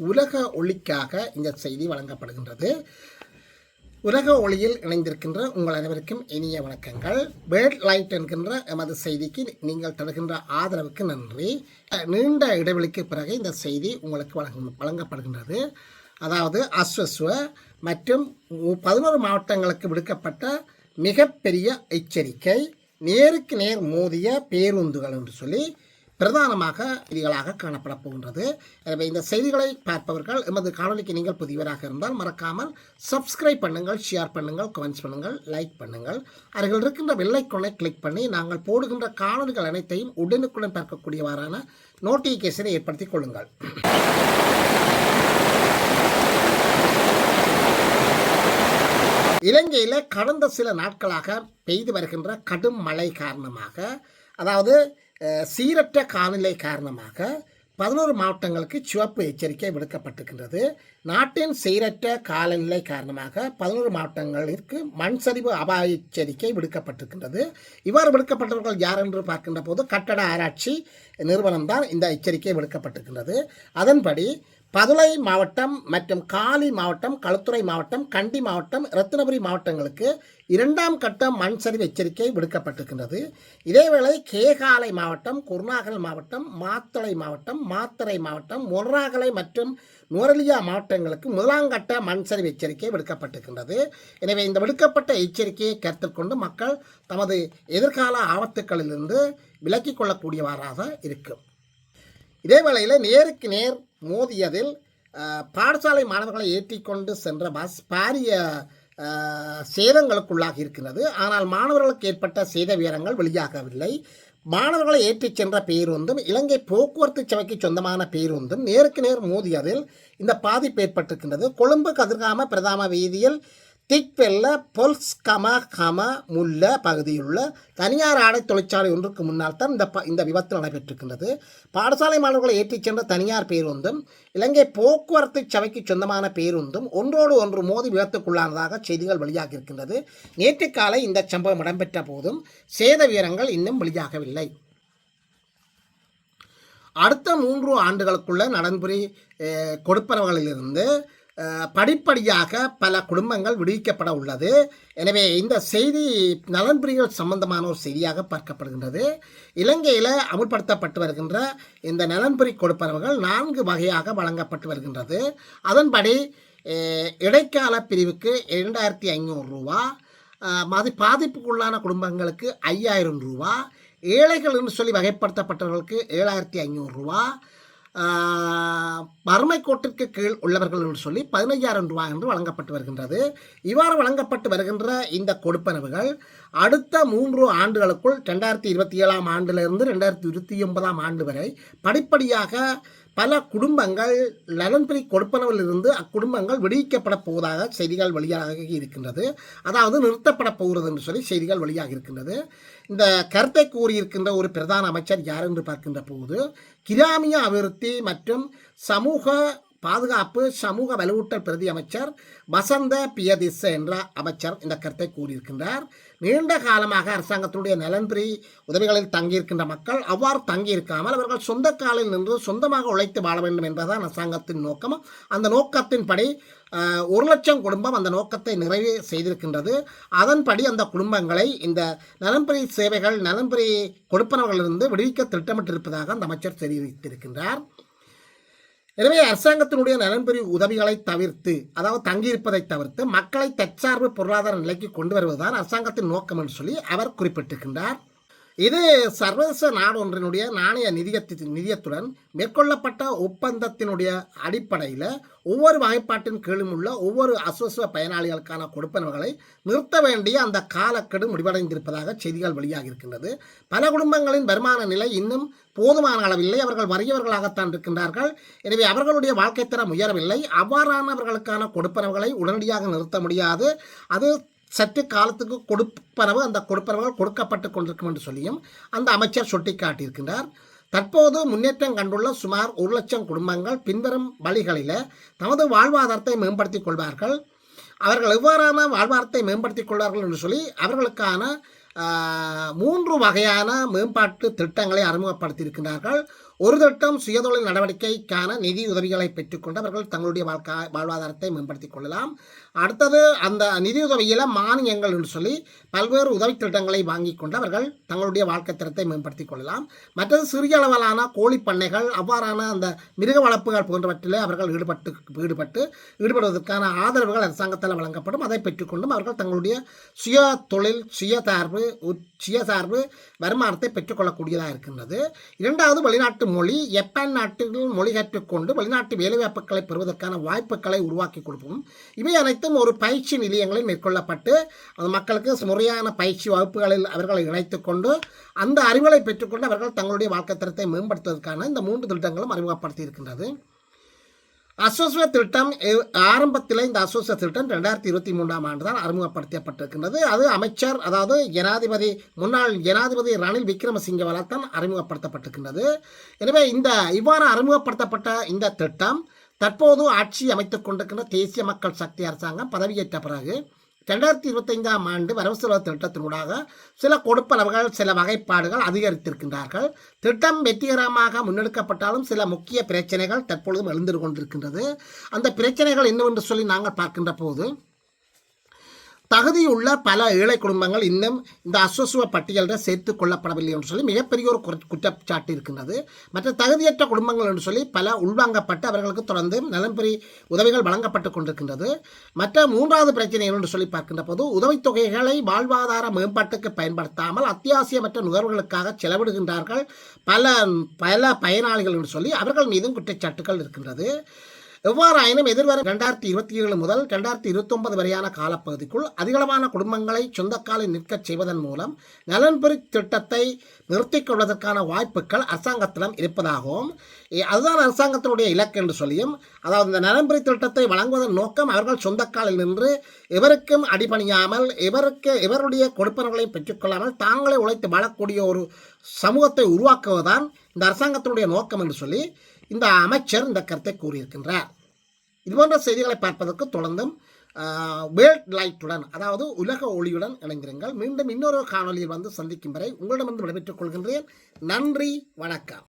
உலக ஒளிக்காக இந்த செய்தி வழங்கப்படுகின்றது. உலக ஒளியில் இணைந்திருக்கின்ற உங்கள் அனைவருக்கும் இனிய வணக்கங்கள். பேர்ட் லைட் என்கின்ற எமது செய்திக்கு நீங்கள் தருகின்ற ஆதரவுக்கு நன்றி. நீண்ட இடைவெளிக்கு பிறகு இந்த செய்தி உங்களுக்கு வழங்கப்படுகின்றது. அதாவது அஸ்வஸ்வ மற்றும் 11 மாவட்டங்களுக்கு விடுக்கப்பட்ட மிகப்பெரிய எச்சரிக்கை, நேருக்கு நேர் மோதிய பேருந்துகள் என்று சொல்லி பிரதானமாக செய்திகளாக காணப்பட போகின்றது. எனவே இந்த செய்திகளை பார்ப்பவர்கள் எமது காணொலிக்கு நீங்கள் புதியவராக இருந்தால் மறக்காமல் சப்ஸ்கிரைப் பண்ணுங்கள், ஷேர் பண்ணுங்கள், கமெண்ட்ஸ் பண்ணுங்கள், லைக் பண்ணுங்கள். அருகில் இருக்கின்ற வெள்ளைக்கொன்னை கிளிக் பண்ணி நாங்கள் போடுகின்ற காணொலிகள் அனைத்தையும் உடனுக்குடன் பார்க்கக்கூடியவாறான நோட்டிஃபிகேஷனை ஏற்படுத்திக் கொள்ளுங்கள். இலங்கையில் கடந்த சில நாட்களாக பெய்து வருகின்ற கடும் மழை காரணமாக, அதாவது சீரற்ற காலநிலை காரணமாக 11 மாவட்டங்களுக்கு சிவப்பு எச்சரிக்கை விடுக்கப்பட்டிருக்கின்றது. நாட்டின் சீரற்ற காலநிலை காரணமாக 11 மாவட்டங்களுக்கு மண் சரிவு அபாய எச்சரிக்கை விடுக்கப்பட்டிருக்கின்றது. இவ்வாறு விடுக்கப்பட்டவர்கள் யார் என்று பார்க்கின்ற போது கட்டட ஆராய்ச்சி நிறுவனம்தான் இந்த எச்சரிக்கை விடுக்கப்பட்டிருக்கின்றது. அதன்படி பதுளை மாவட்டம் மற்றும் காலி மாவட்டம், களுத்துறை மாவட்டம், கண்டி மாவட்டம், ரத்தினபுரி மாவட்டங்களுக்கு 2ஆம் கட்ட மண் சரிவு எச்சரிக்கை விடுக்கப்பட்டிருக்கின்றது. இதேவேளை கேகாலை மாவட்டம், குருநாகல் மாவட்டம், மாத்தளை மாவட்டம், மாத்தறை மாவட்டம், மொர்ராகலை மற்றும் நுவரெலியா மாவட்டங்களுக்கு 1ஆம் கட்ட மண் சரிவு எச்சரிக்கை விடுக்கப்பட்டிருக்கின்றது. எனவே இந்த விடுக்கப்பட்ட எச்சரிக்கையை கருத்தில் கொண்டு மக்கள் தமது எதிர்கால ஆபத்துக்களிலிருந்து விலக்கிக் கொள்ளக்கூடியவாறாக இருக்கும். இதேவேளையில் நேருக்கு நேர் மோதியதில் பாடசாலை மாணவர்களை ஏற்றிக்கொண்டு சென்ற பஸ் பாரிய சேதங்களுக்குள்ளாகி இருக்கிறது. ஆனால் மாணவர்களுக்கு ஏற்பட்ட சேத விவரங்கள் வெளியாகவில்லை. மாணவர்களை ஏற்றிச் சென்ற பேருந்தும் இலங்கை போக்குவரத்து சபைக்கு சொந்தமான பேருந்தும் நேருக்கு நேர் மோதியதில் இந்த பாதிப்பு ஏற்பட்டிருக்கின்றது. கொழும்பு கதிர்காம பிரதான வீதியில் திக்வெல்ல பொல்ஸ்கம முல்ல பகுதியில் உள்ள தனியார் ஆடை தொழிற்சாலை ஒன்றுக்கு முன்னால் தான் இந்த விபத்து நடைபெற்றிருக்கின்றது. பாடசாலை மாணவர்களை ஏற்றிச் சென்ற தனியார் பேருந்தும் இலங்கை போக்குவரத்து சபைக்கு சொந்தமான பேருந்தும் ஒன்றோடு ஒன்று மோதி விபத்துக்குள்ளானதாக செய்திகள் வெளியாகி இருக்கின்றது. நேற்று காலை இந்த சம்பவம் இடம்பெற்ற போதும் சேத விவரங்கள் இன்னும் வெளியாகவில்லை. அடுத்த 3 ஆண்டுகளுக்குள்ள நலன்புரி கொடுப்பனவுகளிலிருந்து படிப்படியாக பல குடும்பங்கள் விடுவிக்கப்பட உள்ளது. எனவே இந்த செய்தி நலன்புரிகள் சம்பந்தமான ஒரு செய்தியாக பார்க்கப்படுகின்றது. இலங்கையில் அமுல்படுத்தப்பட்டு வருகின்ற இந்த நலன்புரி கொடுப்பனவுகள் 4 வகையாக வழங்கப்பட்டு வருகின்றது. அதன்படி இடைக்கால பிரிவுக்கு 2500 ரூபா, பாதிப்புக்குள்ளான குடும்பங்களுக்கு 5000 ரூபா, ஏழைகள் என்று சொல்லி வகைப்படுத்தப்பட்டவர்களுக்கு 7500 ரூபா, வறுமை கோட்டிற்கு கீழ் உள்ளவர்கள் என்று சொல்லி 15000 ரூபாய் என்று வழங்கப்பட்டு வருகின்றது. இவ்வாறு வழங்கப்பட்டு வருகின்ற இந்த கொடுப்பனவுகள் அடுத்த 3 ஆண்டுகளுக்குள் 2027ஆம் ஆண்டிலிருந்து 2029ஆம் ஆண்டு வரை படிப்படியாக பல குடும்பங்கள் நலன்புரி கொடுப்பனவிலிருந்து அக்குடும்பங்கள் விடுவிக்கப்பட போவதாக செய்திகள் வெளியாக இருக்கின்றது. அதாவது நிறுத்தப்பட போகிறது என்று சொல்லி செய்திகள் வெளியாக இருக்கின்றது. இந்த கருத்தை கூறியிருக்கின்ற ஒரு பிரதான அமைச்சர் யார் என்று பார்க்கின்ற போது கிராமிய அபிவிருத்தி மற்றும் சமூக பாதுகாப்பு சமூக வலுவூட்டல் பிரதி அமைச்சர் வசந்த பியதிச என்ற அமைச்சர் இந்த கருத்தை கூறியிருக்கின்றார். நீண்ட காலமாக அரசாங்கத்தினுடைய நலன்புரி உதவிகளில் தங்கியிருக்கின்ற மக்கள் அவ்வாறு தங்கியிருக்காமல் அவர்கள் சொந்த காலில் நின்று சொந்தமாக உழைத்து வாழ வேண்டும் என்பதுதான் அரசாங்கத்தின் நோக்கம். அந்த நோக்கத்தின்படி 1,00,000 குடும்பம் அந்த நோக்கத்தை நிறைவு செய்திருக்கின்றது. அதன்படி அந்த குடும்பங்களை இந்த நலன்புரி சேவைகள் நலன்புரி கொடுப்பனவர்களிலிருந்து விடுவிக்க திட்டமிட்டிருப்பதாக அந்த அமைச்சர் தெரிவித்திருக்கின்றார். எனவே அரசாங்கத்தினுடைய நலன்புரி உதவிகளை தவிர்த்து, அதாவது தங்கியிருப்பதை தவிர்த்து மக்களை தற்சார்பு பொருளாதார நிலைக்கு கொண்டு வருவதுதான் அரசாங்கத்தின் நோக்கம் என்று சொல்லி அவர் குறிப்பிட்டிருக்கின்றார். இது சர்வதேச நாடு ஒன்றினுடைய நாணய நிதியத்துடன் மேற்கொள்ளப்பட்ட ஒப்பந்தத்தினுடைய அடிப்படையில் ஒவ்வொரு வகைப்பாட்டின் கீழும் உள்ள ஒவ்வொரு அஸ்வஸ்வ பயனாளிகளுக்கான கொடுப்பனவுகளை நிறுத்த வேண்டிய அந்த காலக்கெடு முடிவடைந்திருப்பதாக செய்திகள் வெளியாக இருக்கின்றது. பல குடும்பங்களின் வருமான நிலை இன்னும் போதுமான அளவில்லை. அவர்கள் வறியவர்களாகத்தான் இருக்கின்றார்கள். எனவே அவர்களுடைய வாழ்க்கை தரம் உயரவில்லை. அவ்வாறானவர்களுக்கான கொடுப்பனவுகளை உடனடியாக நிறுத்த முடியாது. அது சற்று காலத்துக்கு கொடுப்பனவு அந்த கொடுப்பனவுகள் கொடுக்கப்பட்டு கொண்டிருக்கும் என்று சொல்லியும் அந்த அமைச்சர் சுட்டிக்காட்டியிருக்கின்றார். தற்போது முன்னேற்றம் கண்டுள்ள சுமார் 1,00,000 குடும்பங்கள் பின்வரும் வழிகளில் தமது வாழ்வாதாரத்தை மேம்படுத்திக் கொள்வார்கள். அவர்கள் எவ்வாறான வாழ்வாதாரத்தை மேம்படுத்திக் கொள்வார்கள் என்று சொல்லி அவர்களுக்கான 3 வகையான மேம்பாட்டு திட்டங்களை அறிமுகப்படுத்தியிருக்கிறார்கள். ஒரு திட்டம் சுயதொழில் நடவடிக்கைக்கான நிதி உதவிகளை பெற்றுக்கொண்டு அவர்கள் தங்களுடைய வாழ்வாதாரத்தை மேம்படுத்திக் கொள்ளலாம். அடுத்தது அந்த நிதியுதவியில் மானியங்கள் என்று சொல்லி பல்வேறு உதவி திட்டங்களை வாங்கி கொண்டு அவர்கள் தங்களுடைய வாழ்க்கை தரத்தை மேம்படுத்திக் கொள்ளலாம். மற்றது சிறிய அளவிலான கோழி பண்ணைகள் அவ்வாறான அந்த மிருக வளர்ப்புகள் போன்றவற்றிலே அவர்கள் ஈடுபடுவதற்கான ஆதரவுகள் அரசாங்கத்தால் வழங்கப்படும். அதை பெற்றுக்கொண்டும் அவர்கள் தங்களுடைய சுய தொழில் சுயசார்பு வருமானத்தை பெற்றுக்கொள்ளக்கூடியதாக இருக்கின்றது. இரண்டாவது, வெளிநாட்டு மொழி. ஜப்பான் நாட்டில் மொழி கற்றுக்கொண்டு வெளிநாட்டு வேலைவாய்ப்புகளை பெறுவதற்கான வாய்ப்புகளை உருவாக்கி கொடுப்போம். இவை அனைத்தும் ஒரு பயிற்சி நிலையங்களில் மேற்கொள்ளப்பட்டு அந்த மக்களுக்கு முறையான பயிற்சி வகுப்புகளில் அவர்களை இணைத்துக் கொண்டு அந்த அறிவுகளை பெற்றுக்கொண்டு அவர்கள் தங்களுடைய வாழ்க்கை தரத்தை மேம்படுத்துவதற்கான இந்த 3 திட்டங்களும் அறிமுகப்படுத்தி இருக்கின்றது. அசோசிய திட்டம் ஆரம்பத்தில் இந்த அசோசிய திட்டம் 2023ஆம் ஆண்டு தான் அறிமுகப்படுத்தப்பட்டிருக்கின்றது. அது அமைச்சர், அதாவது முன்னாள் ஜனாதிபதி ரணில் விக்ரமசிங்கவால் தான் அறிமுகப்படுத்தப்பட்டிருக்கின்றது. எனவே இவ்வாறு அறிமுகப்படுத்தப்பட்ட இந்த திட்டம் தற்போது ஆட்சி அமைத்துக் கொண்டிருக்கின்ற தேசிய மக்கள் சக்தி அரசாங்கம் பதவியேற்ற பிறகு 2025ஆம் ஆண்டு வரவு செலவு திட்டத்தினூடாக சில கொடுப்பனவுகள், சில வகைப்பாடுகள் அதிகரித்திருக்கின்றார்கள். திட்டம் வெற்றிகரமாக முன்னெடுக்கப்பட்டாலும் சில முக்கிய பிரச்சனைகள் தற்பொழுதும் எழுந்து கொண்டிருக்கின்றது. அந்த பிரச்சனைகள் என்னவென்று சொல்லி நாங்கள் பார்க்கின்ற போது, தகுதியுள்ள பல ஏழை குடும்பங்கள் இன்னும் இந்த அசோசிய பட்டியலில் சேர்த்துக் கொள்ளப்படவில்லை என்று சொல்லி மிகப்பெரிய ஒரு குற்றச்சாட்டு இருக்கின்றது. மற்ற தகுதியற்ற குடும்பங்கள் என்று சொல்லி பல உள்வாங்கப்பட்டு அவர்களுக்கு தொடர்ந்து நலன்பெறி உதவிகள் வழங்கப்பட்டு கொண்டிருக்கின்றது. மற்ற 3வது பிரச்சனை என்று சொல்லி பார்க்கின்ற போது, உதவித்தொகைகளை வாழ்வாதார மேம்பாட்டுக்கு பயன்படுத்தாமல் அத்தியாவசியமற்ற நுகர்வுகளுக்காக செலவிடுகின்றார்கள் பல பயனாளிகள் என்று சொல்லி அவர்கள் மீதும் குற்றச்சாட்டுகள் இருக்கின்றது. எவ்வாறாயினும் எதிர்வரும் 2027 முதல் 2029 வரையான காலப்பகுதிக்குள் அதிகளவான குடும்பங்களை சொந்தக்காலில் நிற்கச் செய்வதன் மூலம் நலன்பெறி திட்டத்தை நிறுத்திக் கொள்வதற்கான வாய்ப்புகள் அரசாங்கத்திடம் இருப்பதாகவும், அதுதான் அரசாங்கத்தினுடைய இலக்கு என்று சொல்லியும், அதாவது இந்த நலன்பெறி திட்டத்தை வழங்குவதன் நோக்கம் அவர்கள் சொந்தக்காலில் நின்று எவருக்கும் அடிபணியாமல் எவருடைய கொடுப்பனர்களை பெற்றுக்கொள்ளாமல் தாங்களே உழைத்து வாழக்கூடிய ஒரு சமூகத்தை உருவாக்குவதுதான் இந்த அரசாங்கத்தினுடைய நோக்கம் என்று சொல்லி இந்த அமைச்சர் இந்த கருத்தை கூறியிருக்கின்றார். இதுபோன்ற செய்திகளை பார்ப்பதற்கு தொடர்ந்தும் வேர்ல்ட் லைட்டுடன், அதாவது உலக ஒளியுடன் இணைந்திருங்கள். மீண்டும் இன்னொரு காணொலியில் வந்து சந்திக்கும் வரை உங்களிடமிருந்து விடைபெற்றுக் கொள்கின்றேன். நன்றி, வணக்கம்.